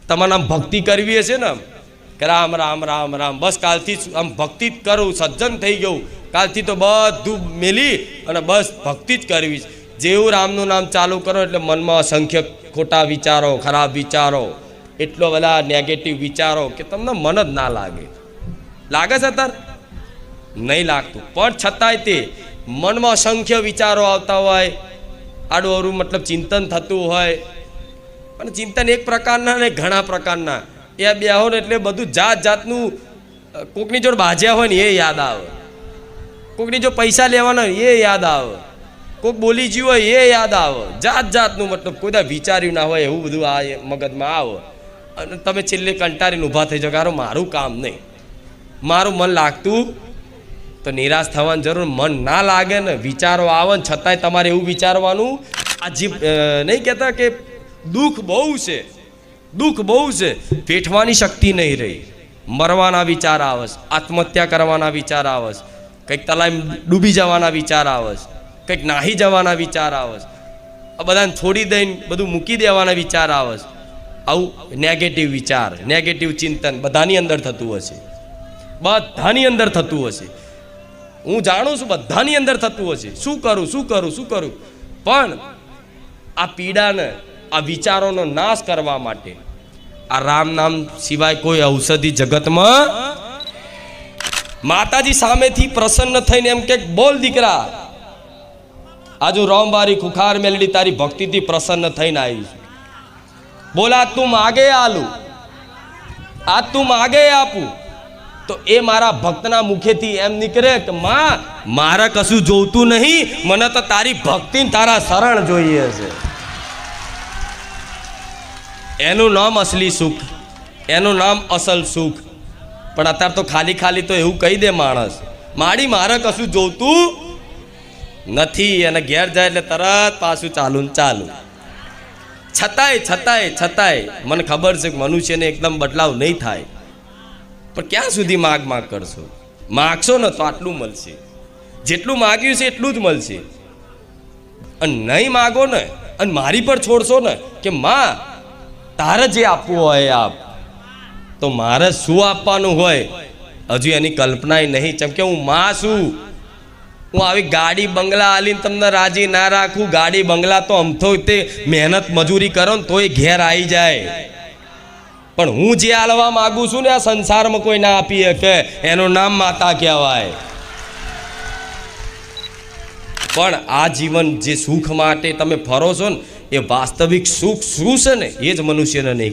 તમારે આમ ભક્તિ કરવી હશે ને કે રામ રામ રામ રામ, બસ કાલથી આમ ભક્તિ જ કરું, સજ્જન થઈ ગયું, કાલથી તો બધું મેલી અને બસ ભક્તિ જ કરવી. જેવું રામનું નામ ચાલુ કરો એટલે મનમાં અસંખ્ય ખોટા વિચારો, ખરાબ વિચારો, એટલો બધા નેગેટિવ વિચારો કે તમને મન જ ના લાગે. લાગે છે અત્યારે? નહીં લાગતું. પણ છતાંય તે મનમાં અસંખ્ય વિચારો આવતા હોય, આડું અવરું મતલબ ચિંતન થતું હોય. પણ ચિંતન એક પ્રકારના ને ઘણા પ્રકારના. એ બે હો ને એટલે બધું જાત જાતનું. કોકની જોડે બાજ્યા હોય ને એ યાદ આવે, કોકની જો પૈસા લેવાના હોય એ યાદ આવે, કોક બોલી જ્યું હોય એ યાદ આવે, જાત જાતનું મતલબ કોઈ વિચાર્યું ના હોય એવું બધું આ મગજમાં આવે. અને તમે છેલ્લે કંટાળીને ઊભા થઈ જાઓ, મારું કામ નહીં, મારું મન લાગતું. તો નિરાશ થવાની જરૂર. મન ના લાગે ને, વિચારો આવે ને છતાંય તમારે એવું વિચારવાનું, આ જે નહીં કહેતા કે દુઃખ બહુ છે, દુઃખ બહુ છે, પેઠવાની શક્તિ નહીં રહી, મરવાના વિચાર આવે, આત્મહત્યા કરવાના વિચાર આવે, કંઈક તલાઈ ડૂબી જવાના વિચાર આવે, કંઈક નાહી જવાના વિચાર આવે, આ બધાને છોડી દઈને બધું મૂકી દેવાના વિચાર આવે. આવું નેગેટિવ વિચાર, નેગેટિવ ચિંતન બધાની અંદર થતું હશે, બધાની અંદર થતું હશે. હું જાણું છું બધાની અંદર થતું હશે. શું કરું શું કરું શું કરું? પણ આ પીડાને, આ વિચારોનો નાશ કરવા માટે આ રામ નામ સિવાય કોઈ ઔષધિ જગતમાં. માતાજી સામેથી પ્રસન્ન થઈને એમ કે બોલ દીકરા, આજુ રોમવારી ખુખાર મેલડી તારી ભક્તિથી પ્રસન્ન થઈને આવી છું. બોલા તું માગે આલું, આ તું માગે આપું. તો એ મારા ભક્તના મુખેથી એમ નીકળે કે માં મારે કશું જોઈતું નહીં, મને તો તારી ભક્તિ તારા શરણ જોઈએ છે. એનું નામ અસલી સુખ, એનું નામ અસલ સુખ. પણ અત્યારે તો ખાલી ખાલી તો એવું કહી દે માણસ, માડી મારે કશું જોઈતું નથી, અને ઘેર જાય એટલે તરત પાછું ચાલુ ને ચાલુ. છતાંય મને ખબર છે કે મનુષ્યને એકદમ બદલાવ નહીં થાય. પણ ક્યાં સુધી માગ કરશો? માગશો ને તો આટલું મળશે, જેટલું માગ્યું છે એટલું જ મળશે. અને નહીં માગો ને અને મારી પર છોડશો ને કે માં તારે જે આપવું હોય આપ, તો મારે શું આપવાનું હોય હજુ એની કલ્પનાય નહીં. કેમ કે હું માં છું. હું આવી ગાડી બંગલા આલીને તમને રાજી ના રાખું. ગાડી બંગલા તો અમથો તે મહેનત મજૂરી કરો ને તોય ઘેર આવી જાય. પણ હું જે આલવા માગું છું ને આ સંસારમાં કોઈ ના આપી શકે, એનું નામ માતા કહેવાય. પણ આ જીવન જે સુખ માટે તમે ફરો છો ને, એ વાસ્તવિક સુખ શું છે ને એ જ મનુષ્યને નહીં ખબર.